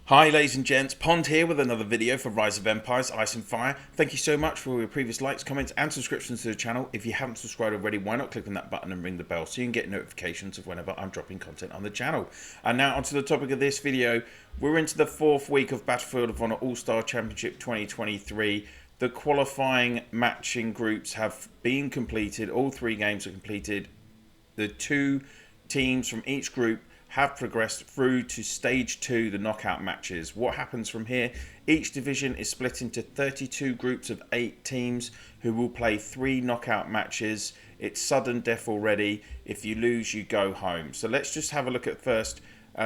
Hi ladies and gents, Pond here with another video for Rise of Empires, Ice and Fire. Thank you so much for all your previous likes, comments and subscriptions to the channel. If you haven't subscribed already, why not click on that button and ring the bell so you can get notifications of whenever I'm dropping content on the channel. And now onto the topic of this video. We're into the 4th week of Battlefield of Honor All-Star Championship 2023. The qualifying matching groups have been completed. All 3 games are completed. The 2 teams from each group have progressed through to stage 2, the knockout matches. What happens from here? Each division is split into 32 groups of 8 teams who will play 3 knockout matches. It's sudden death already. If you lose, you go home. So let's just have a look at first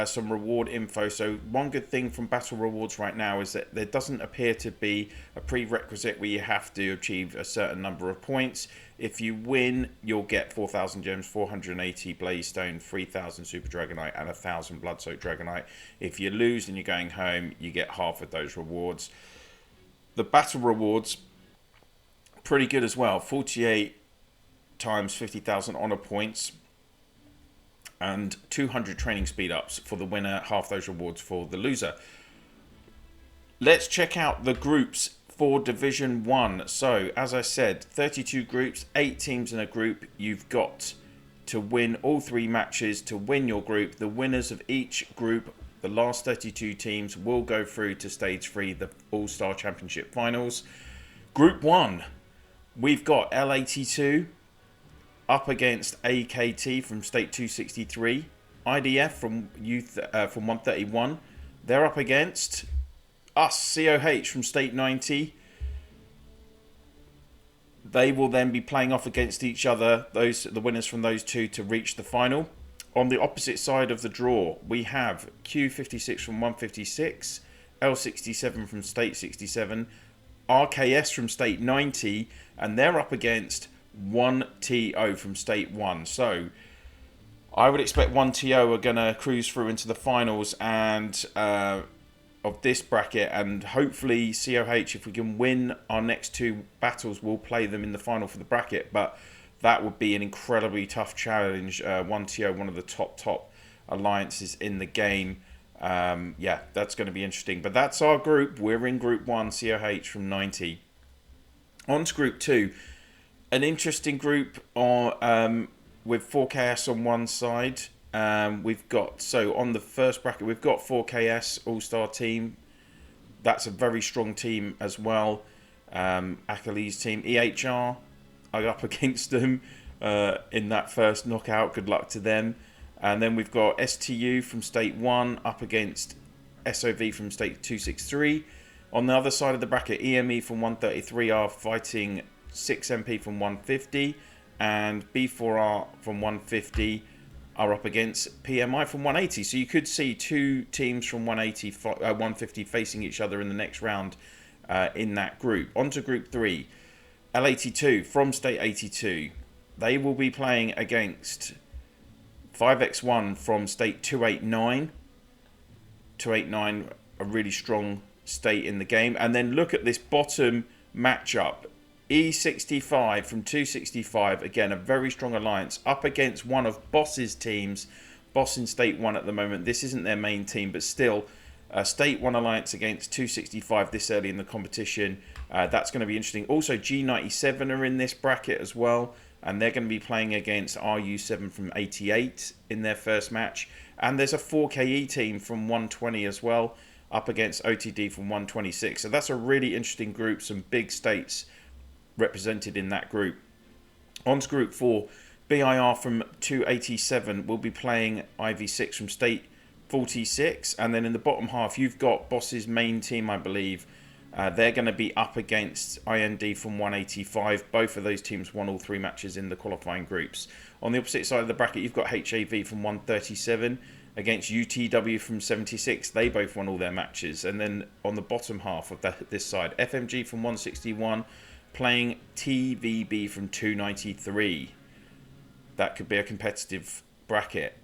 some reward info. So one good thing from battle rewards right now is that there doesn't appear to be a prerequisite where you have to achieve a certain number of points. If you win, you'll get 4,000 gems, 480 Blaze-Stone, 3,000 Super Dragonite and 1,000 Blood-Soaked Dragonite. If you lose and you're going home, you get half of those rewards. The battle rewards, pretty good as well. 48 times 50,000 honor points and 200 training speed ups for the winner, half those rewards for the loser. Let's check out the groups for Division 1. So, as I said, 32 groups, 8 teams in a group. You've got to win all 3 matches to win your group. The winners of each group, the last 32 teams, will go through to Stage 3, the All-Star Championship Finals. Group 1, we've got L82 up against AKT from State 263. IDF from 131. They're up against us, COH from State 90. They will then be playing off against each other, the winners from those 2, to reach the final. On the opposite side of the draw, we have Q56 from 156, L67 from State 67, RKS from State 90, and they're up against 1TO from State 1. So I would expect 1TO are going to cruise through into the finals and of this bracket, and hopefully COH, if we can win our next 2 battles, we'll play them in the final for the bracket. But that would be an incredibly tough challenge. 1TO, one of the top alliances in the game. Yeah, that's going to be interesting. But that's our group. We're in Group 1, COH from 90. On to Group 2. An interesting group with 4KS on one side. We've got, so on the first bracket, we've got 4KS All-Star team. That's a very strong team as well. Achilles team. EHR are up against them in that first knockout. Good luck to them. And then we've got STU from State 1 up against SOV from State 263. On the other side of the bracket, EME from 133 are fighting 6MP from 150, and B4R from 150 are up against PMI from 180. So you could see 2 teams from 150 facing each other in the next round in that group. On to Group 3, L82 from State 82. They will be playing against 5x1 from State 289. 289, a really strong state in the game. And then look at this bottom matchup. E65 from 265, again a very strong alliance, up against one of Boss's teams. Boss in State 1 at the moment. This isn't their main team, but still State 1 alliance against 265 this early in the competition. That's going to be interesting. Also G97 are in this bracket as well, and they're going to be playing against RU7 from 88 in their first match. And there's a 4KE team from 120 as well, up against OTD from 126. So that's a really interesting group, some big states represented in that group. On to Group 4, BIR from 287 will be playing IV6 from State 46, and then in the bottom half you've got Boss's main team, I believe. They're going to be up against IND from 185. Both of those teams won all 3 matches in the qualifying groups. On the opposite side of the bracket, you've got HAV from 137 against UTW from 76. They both won all their matches. And then on the bottom half of this side, FMG from 161 playing TVB from 293. That could be a competitive bracket.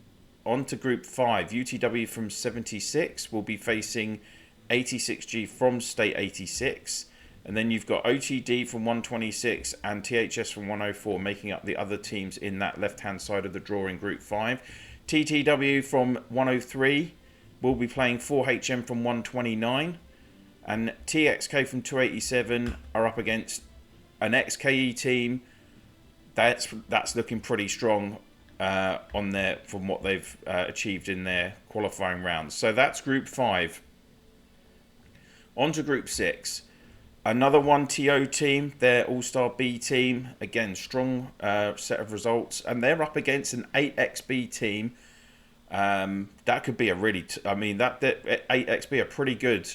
On to Group 5, UTW from 76 will be facing 86G from State 86. And then you've got OTD from 126 and THS from 104 making up the other teams in that left-hand side of the draw in Group 5. TTW from 103 will be playing 4HM from 129. And TXK from 287 are up against an XKE team. That's looking pretty strong on there from what they've achieved in their qualifying rounds. So that's Group 5. On to Group 6. Another 1TO team, their All-Star B team. Again, strong set of results. And they're up against an 8XB team. That could be a really... that 8XB are pretty good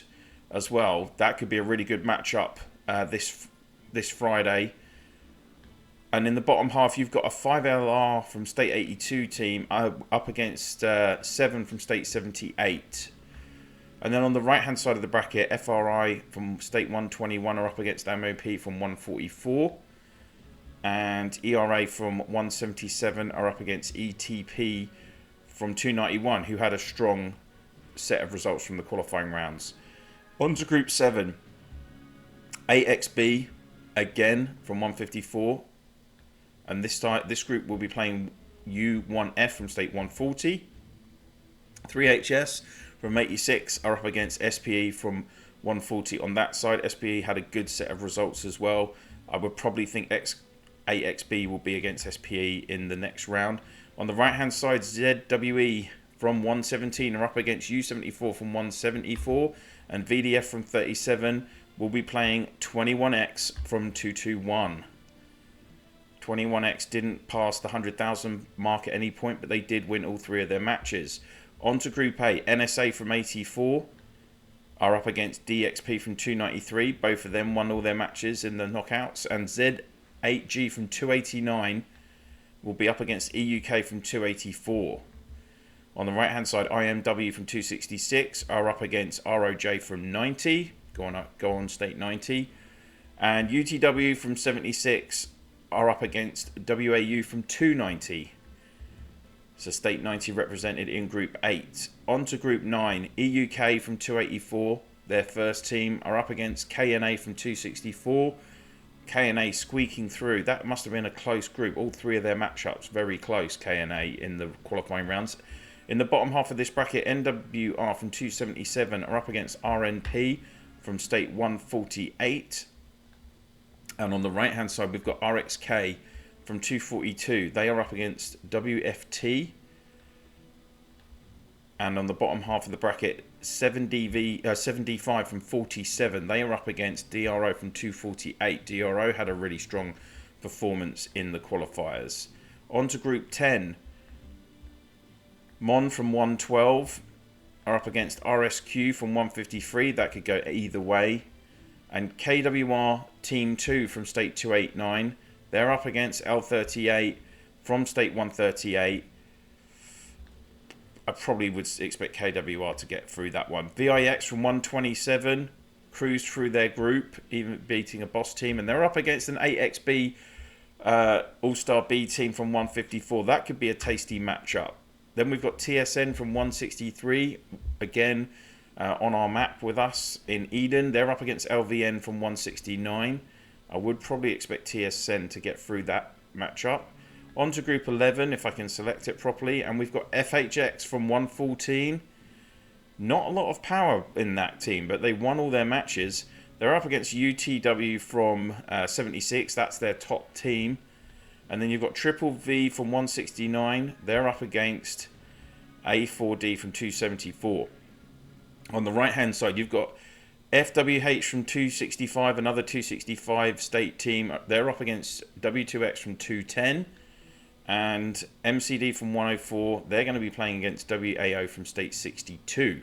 as well. That could be a really good matchup this Friday. And in the bottom half, you've got a 5LR from State 82 team up against 7 from State 78. And then on the right-hand side of the bracket, FRI from State 121 are up against MOP from 144. And ERA from 177 are up against ETP from 291, who had a strong set of results from the qualifying rounds. On to Group 7. AXB, again, from 154. And this group will be playing U1F from State 140. 3HS from 86 are up against SPE from 140 on that side. SPE had a good set of results as well. I would probably think AXB will be against SPE in the next round. On the right-hand side, ZWE from 117 are up against U74 from 174. And VDF from 37 will be playing 21X from 221. 21X didn't pass the 100,000 mark at any point, but they did win all 3 of their matches. On to Group A, NSA from 84 are up against DXP from 293. Both of them won all their matches in the knockouts. And Z8G from 289 will be up against EUK from 284. On the right-hand side, IMW from 266 are up against ROJ from 90. Go on State 90. And UTW from 76 are up against WAU from 290. So State 90 represented in Group 8. On to Group 9. EUK from 284, their first team, are up against KNA from 264. KNA squeaking through. That must have been a close group. All 3 of their matchups very close, KNA, in the qualifying rounds. In the bottom half of this bracket, NWR from 277 are up against RNP from State 148. And on the right-hand side, we've got RXK from 242. They are up against WFT. And on the bottom half of the bracket, 7D5 from 47. They are up against DRO from 248. DRO had a really strong performance in the qualifiers. On to Group 10. Mon from 112 are up against RSQ from 153. That could go either way. And KWR Team 2 from State 289. They're up against L38 from State 138. I probably would expect KWR to get through that one. VIX from 127 cruised through their group, even beating a boss team. And they're up against an 8XB All-Star B team from 154. That could be a tasty matchup. Then we've got TSN from 163, again on our map with us in Eden. They're up against LVN from 169. I would probably expect TSN to get through that matchup. On to Group 11, if I can select it properly. And we've got FHX from 114. Not a lot of power in that team, but they won all their matches. They're up against UTW from 76. That's their top team. And then you've got Triple V from 169. They're up against A4D from 274. On the right-hand side, you've got FWH from 265, another 265 state team. They're up against W2X from 210. And MCD from 104. They're going to be playing against WAO from state 62.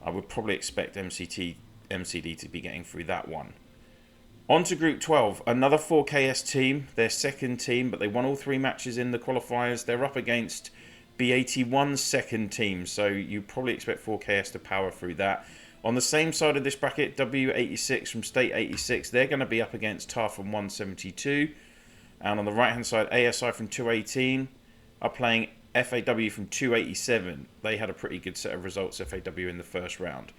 I would probably expect MCD to be getting through that one. On to Group 12, another 4KS team, their second team, but they won all 3 matches in the qualifiers. They're up against B81's second team, so you probably expect 4KS to power through that. On the same side of this bracket, W86 from State 86, they're going to be up against TAR from 172. And on the right-hand side, ASI from 218 are playing FAW from 287. They had a pretty good set of results, FAW, in the first round.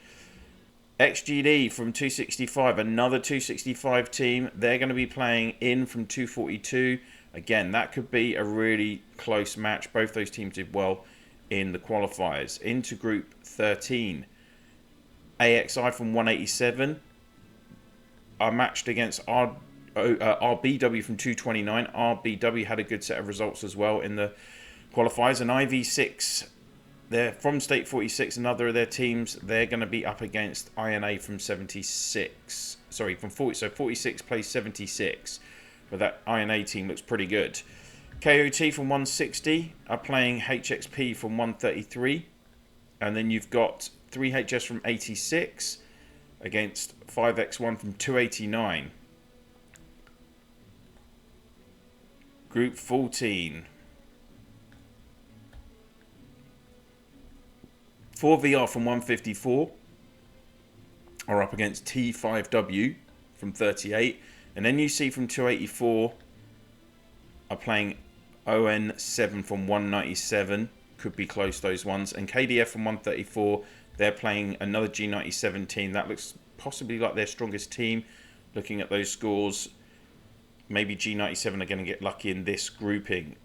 XGD from 265, another 265 team. They're going to be playing in from 242. Again, that could be a really close match. Both those teams did well in the qualifiers. Into Group 13, AXI from 187 are matched against RBW from 229. RBW had a good set of results as well in the qualifiers. And IV6, they're from State 46, another of their teams. They're going to be up against INA from 76. Sorry, from 40. So 46 plays 76. But that INA team looks pretty good. KOT from 160 are playing HXP from 133. And then you've got 3HS from 86 against 5X1 from 289. Group 14. 4VR from 154 are up against T5W from 38. And NUC from 284 are playing ON7 from 197. Could be close, those ones. And KDF from 134, they're playing another G97 team. That looks possibly like their strongest team. Looking at those scores, maybe G97 are going to get lucky in this grouping.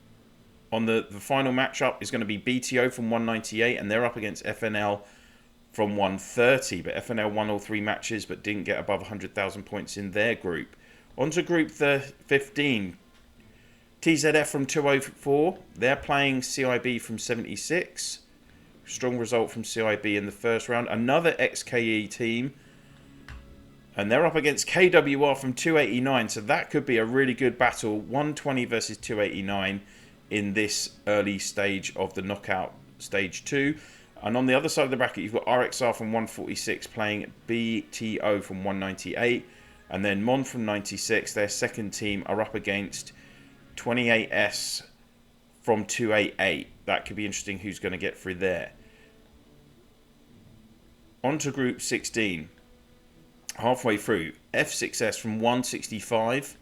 On the final matchup is going to be BTO from 198, and they're up against FNL from 130. But FNL won all 3 matches, but didn't get above 100,000 points in their group. On to Group 15. TZF from 204. They're playing CIB from 76. Strong result from CIB in the first round. Another XKE team. And they're up against KWR from 289. So that could be a really good battle. 120 versus 289 in this early stage of the knockout stage 2. And on the other side of the bracket, you've got RXR from 146 playing BTO from 198. And then Mon from 96, their second team, are up against 28S from 288. That could be interesting who's going to get through there. On to Group 16. Halfway through, F6S from 165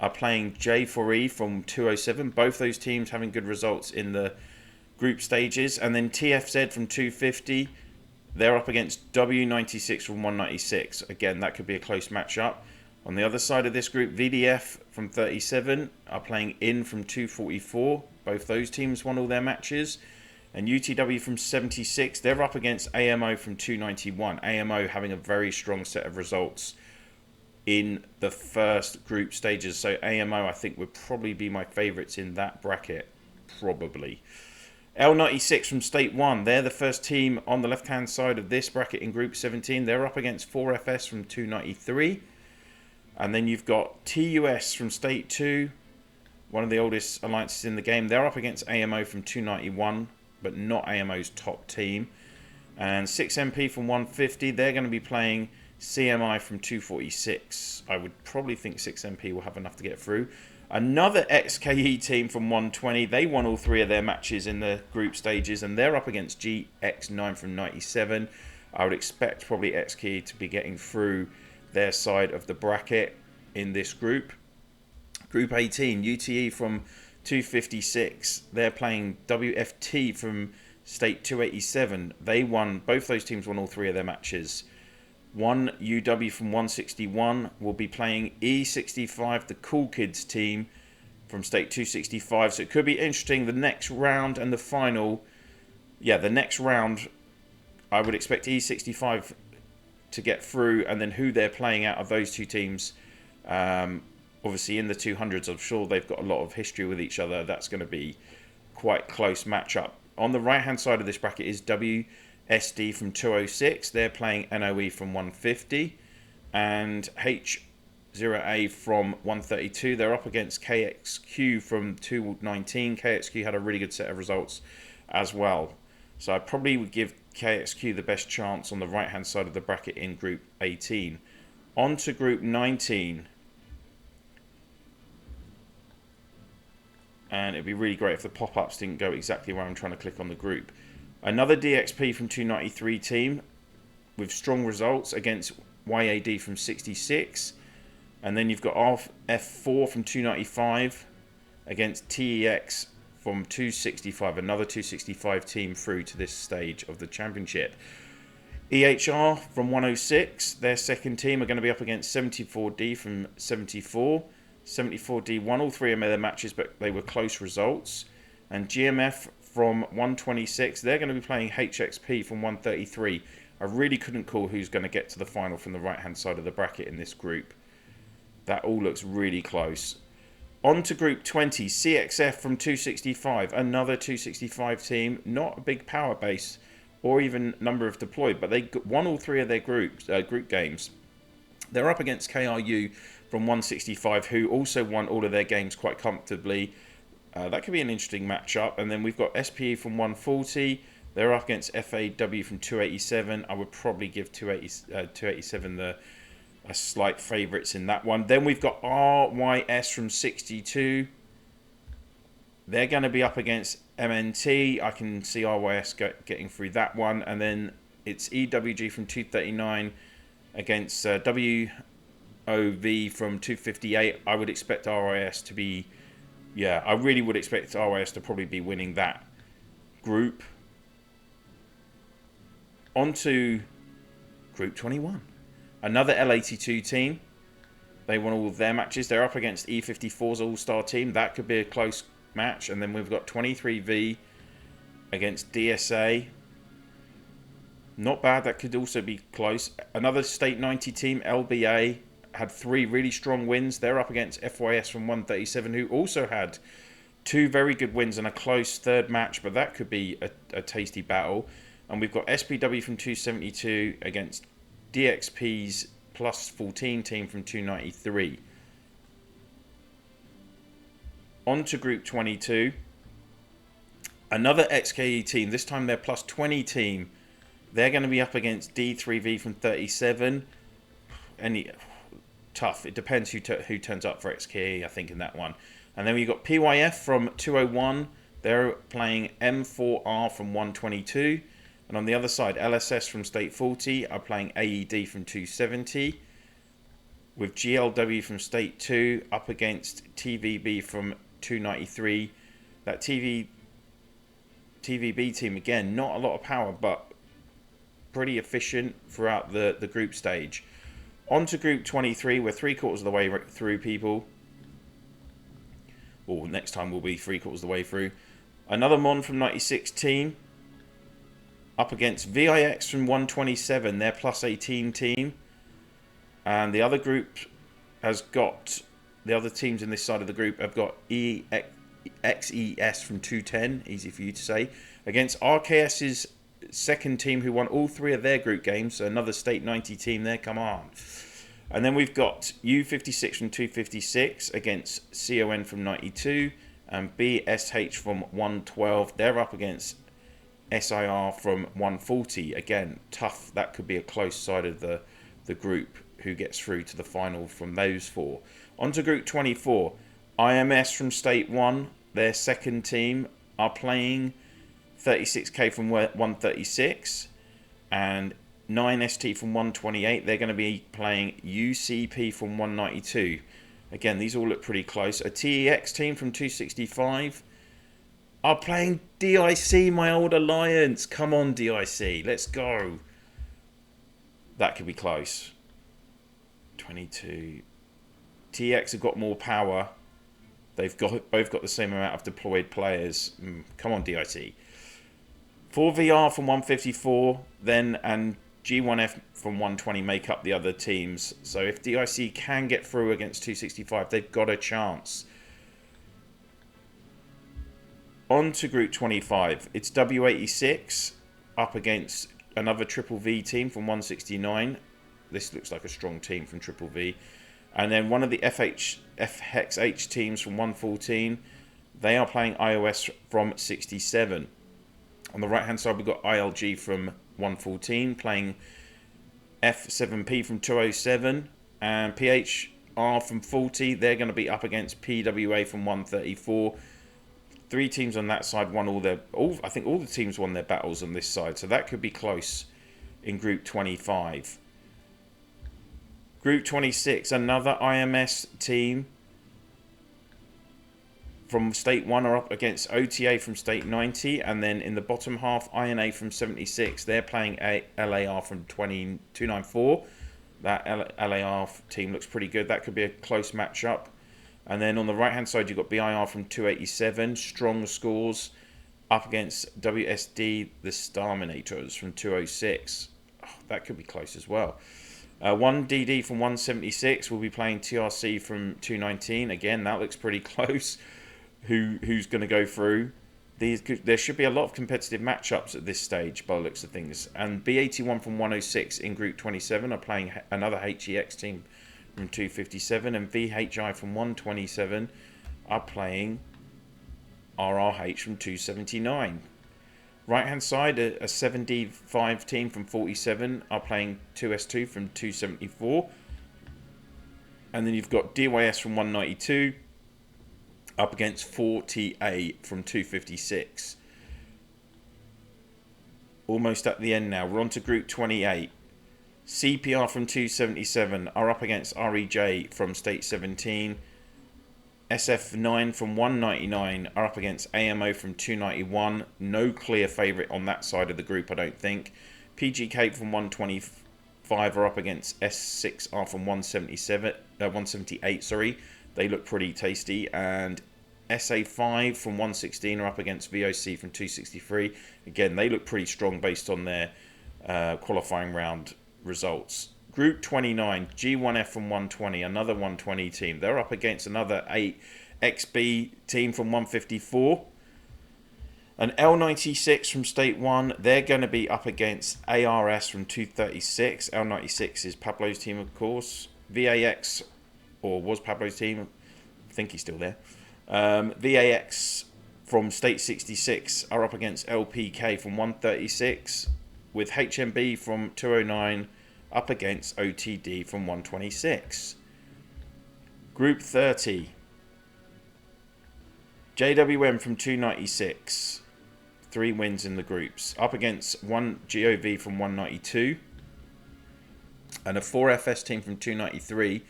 are playing J4E from 207. Both those teams having good results in the group stages. And then TFZ from 250, they're up against W96 from 196. Again, that could be a close matchup. On the other side of this group, VDF from 37 are playing IN from 244. Both those teams won all their matches. And UTW from 76, they're up against AMO from 291. AMO having a very strong set of results in the first group stages. So AMO, I think, would probably be my favourites in that bracket. Probably. L96 from State 1, they're the first team on the left-hand side of this bracket in Group 17. They're up against 4FS from 293. And then you've got TUS from State 2, one of the oldest alliances in the game. They're up against AMO from 291, but not AMO's top team. And 6MP from 150, they're going to be playing CMI from 246. I would probably think 6MP will have enough to get through. Another XKE team from 120, they won all 3 of their matches in the group stages, and they're up against GX9 from 97. I would expect probably XKE to be getting through their side of the bracket in this group. Group 18, UTE from 256. They're playing WFT from State 287. They won, both those teams won all 3 of their matches. One UW from 161 will be playing E65, the Cool Kids team from State 265. So it could be interesting. The next round and the final, the next round, I would expect E65 to get through, and then who they're playing out of those 2 teams. Obviously in the 200s, I'm sure they've got a lot of history with each other. That's going to be quite close matchup. On the right hand side of this bracket is WSD from 206. They're playing NOE from 150. And H0A from 132. They're up against KXQ from 219. KXQ had a really good set of results as well. So I probably would give KXQ the best chance on the right hand side of the bracket in Group 18. On to Group 19. And it'd be really great if the pop-ups didn't go exactly where I'm trying to click on the group. Another DXP from 293 team with strong results against YAD from 66. And then you've got F4 from 295 against TEX from 265. Another 265 team through to this stage of the championship. EHR from 106. Their second team are going to be up against 74D from 74. 74D won all 3 of their matches, but they were close results. And GMF from 126. They're going to be playing HXP from 133. I really couldn't call who's going to get to the final from the right-hand side of the bracket in this group. That all looks really close. On to Group 20, CXF from 265, another 265 team. Not a big power base or even number of deployed, but they won all three of their group games. They're up against KRU from 165, who also won all of their games quite comfortably. That could be an interesting matchup. And then we've got SPE from 140. They're up against FAW from 287. I would probably give 287 a slight favourites in that one. Then we've got RYS from 62. They're going to be up against MNT. I can see RYS getting through that one. And then it's EWG from 239 against WOV from 258. I would expect RYS to be... Yeah, I really would expect RYS to probably be winning that group. On to Group 21. Another L82 team. They won all of their matches. They're up against E54's all-star team. That could be a close match. And then we've got 23V against DSA. Not bad. That could also be close. Another State 90 team, LBA, had 3 really strong wins. They're up against FYS from 137, who also had 2 very good wins and a close third match. But that could be a tasty battle. And we've got SPW from 272 against DXP's plus 14 team from 293. On to Group 22. Another XKE team. This time they're plus 20 team. They're going to be up against D3V from 37. Tough. It depends who turns up for XKE, I think, in that one. And then we've got PYF from 201. They're playing M4R from 122. And on the other side, LSS from State 40 are playing AED from 270. With GLW from State 2 up against TVB from 293. That TVB team, again, not a lot of power, but pretty efficient throughout the group stage. On to Group 23. We're 3/4 of the way through, people. Or next time we'll be 3/4 of the way through. Another Mon from 96 team. Up against VIX from 127, their plus 18 team. And the other group has got, the other teams in this side of the group have got XES from 210, easy for you to say, against RKS's second team who won all 3 of their group games. So another State 90 team there, come on. And then we've got U56 from 256 against CON from 92 and BSH from 112. They're up against SIR from 140. Again, tough. That could be a close side of the group who gets through to the final from those 4. On to Group 24. IMS from State 1, their second team, are playing 36K from 136 and 9ST from 128. They're going to be playing UCP from 192. Again, these all look pretty close. A TEX team from 265 are playing DIC, my old alliance. Come on, DIC. Let's go. That could be close. 22. TX have got more power. They've both got the same amount of deployed players. Come on, DIC. 4VR from 154, then, and G1F from 120 make up the other teams. So if DIC can get through against 265, they've got a chance. On to Group 25. It's W86 up against another Triple V team from 169. This looks like a strong team from Triple V. And then one of the FHEX teams from 114. They are playing iOS from 67. On the right hand side, we've got ILG from 114 playing F7P from 207. And PHR from 40. They're going to be up against PWA from 134. 3 teams on that side won I think all the teams won their battles on this side. So that could be close in Group 25. Group 26, another IMS team from State 1 are up against OTA from State 90. And then in the bottom half, INA from 76. They're playing LAR from 294. That LAR team looks pretty good. That could be a close matchup. And then on the right-hand side, you've got BIR from 287. Strong scores. up against WSD the Starminators from 206. Oh, that could be close as well. 1DD from 176 will be playing TRC from 219. Again, that looks pretty close. Who's going to go through? There should be a lot of competitive matchups at this stage by the looks of things. And B81 from 106 in Group 27 are playing another HEX team from 257. And VHI from 127 are playing RRH from 279. Right hand side, a 7D5 team from 47 are playing 2S2 from 274. And then you've got DYS from 192 up against 4TA from 256. Almost at the end now. We're on to Group 28. CPR from 277 are up against REJ from State 17. SF9 from 199 are up against AMO from 291. No clear favourite on that side of the group, I don't think. PGK from 125 are up against S6R from 178. Sorry, they look pretty tasty. And SA5 from 116 are up against VOC from 263. Again, they look pretty strong based on their qualifying round results. Group 29, G1F from 120, another 120 team. They're up against another 8XB team from 154. An L96 from State 1, they're going to be up against ARS from 236. L96 is Pablo's team, of course. VAX, or was Pablo's team, I think he's still there. VAX from State 66 are up against LPK from 136, with HMB from 209 up against OTD from 126. Group 30. JWM from 296. 3 wins in the groups. Up against 1 GOV from 192. And a 4FS team from 293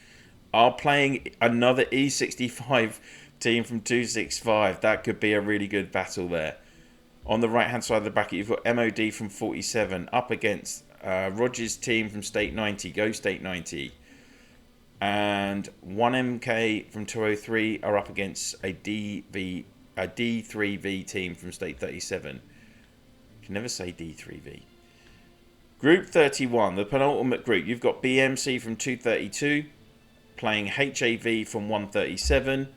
are playing another E65 team from 265. That could be a really good battle there. On the right hand side of the bracket, you've got MOD from 47 up against Rogers' team from State 90, Go State 90. And 1MK from 203 are up against a D3V team from State 37. You can never say D3V. Group 31, the penultimate group. You've got BMC from 232 playing HAV from 137.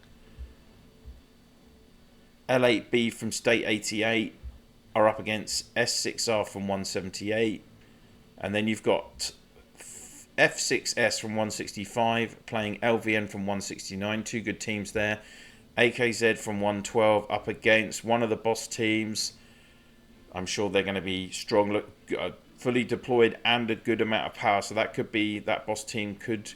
L8B from State 88 are up against S6R from 178. And then you've got F6S from 165 playing LVN from 169. 2 good teams there. AKZ from 112 up against one of the boss teams. I'm sure they're going to be strong, fully deployed and a good amount of power. So that could be, that boss team could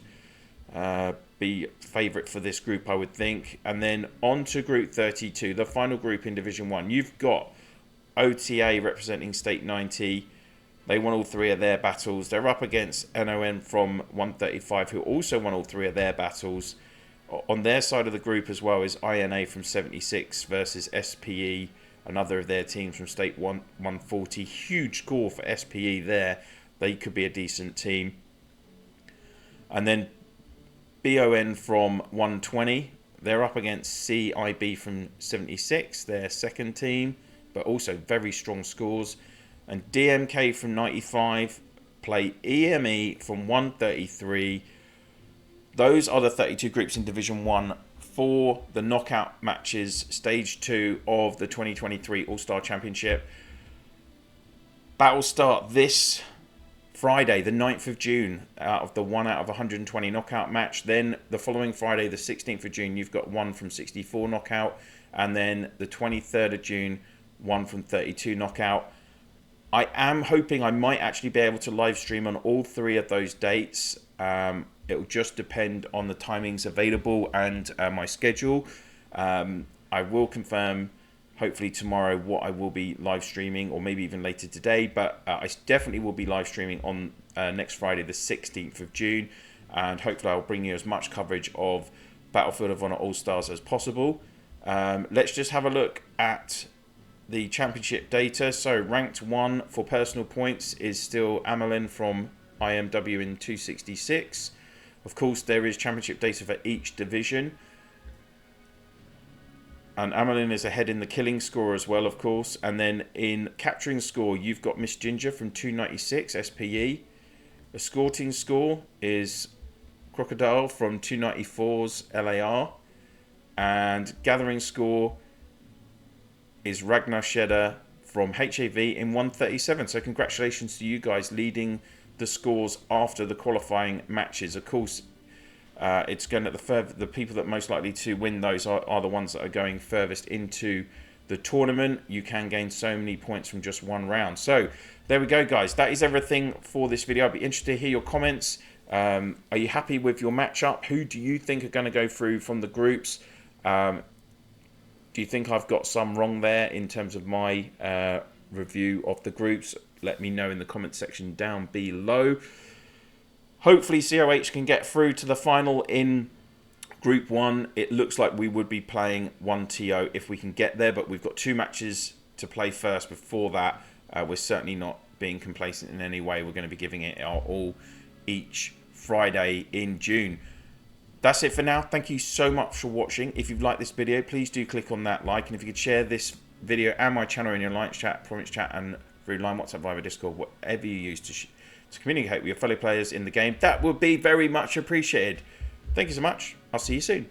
be favourite for this group, I would think. And then on to Group 32, the final group in Division 1. You've got OTA representing State 90. They won all 3 of their battles. They're up against NON from 135, who also won all 3 of their battles. On their side of the group as well is INA from 76 versus SPE, another of their teams from State 140. Huge score for SPE there. They could be a decent team. And then BON from 120. They're up against CIB from 76, their second team, but also very strong scores. And DMK from 95 play EME from 133. Those are the 32 groups in Division 1 for the knockout matches, Stage 2 of the 2023 All-Star Championship. Battles start this Friday, the 9th of June, out of the 1 out of 120 knockout match. Then the following Friday, the 16th of June, you've got 1 from 64 knockout. And then the 23rd of June, 1 from 32 knockout. I am hoping I might actually be able to live stream on all 3 of those dates. It will just depend on the timings available and my schedule. I will confirm hopefully tomorrow what I will be live streaming, or maybe even later today. But I definitely will be live streaming on next Friday, the 16th of June. And hopefully I'll bring you as much coverage of Battlefield of Honor All-Stars as possible. Let's just have a look at the championship data. So ranked 1 for personal points is still Amelin from IMW in 266. Of course, there is championship data for each division. And Amelin is ahead in the killing score as well, of course. And then in capturing score, you've got Miss Ginger from 296 SPE. Escorting score is Crocodile from 294's LAR. And gathering score is Ragnar Shedder from HAV in 137. So congratulations to you guys leading the scores after the qualifying matches. Of course, it's going to the people that are most likely to win those are the ones that are going furthest into the tournament. You can gain so many points from just one round. So there we go, guys. That is everything for this video. I'd be interested to hear your comments. Are you happy with your matchup? Who do you think are going to go through from the groups? Do you think I've got some wrong there in terms of my review of the groups? Let me know in the comment section down below. Hopefully COH can get through to the final in Group 1. It looks like we would be playing 1TO if we can get there, but we've got 2 matches to play first before that. We're certainly not being complacent in any way. We're going to be giving it our all each Friday in June. That's it for now. Thank you so much for watching. If you've liked this video, please do click on that like. And if you could share this video and my channel in your Alliance chat, Province chat, and through Line, WhatsApp, Viber, Discord, whatever you use to communicate with your fellow players in the game, that would be very much appreciated. Thank you so much. I'll see you soon.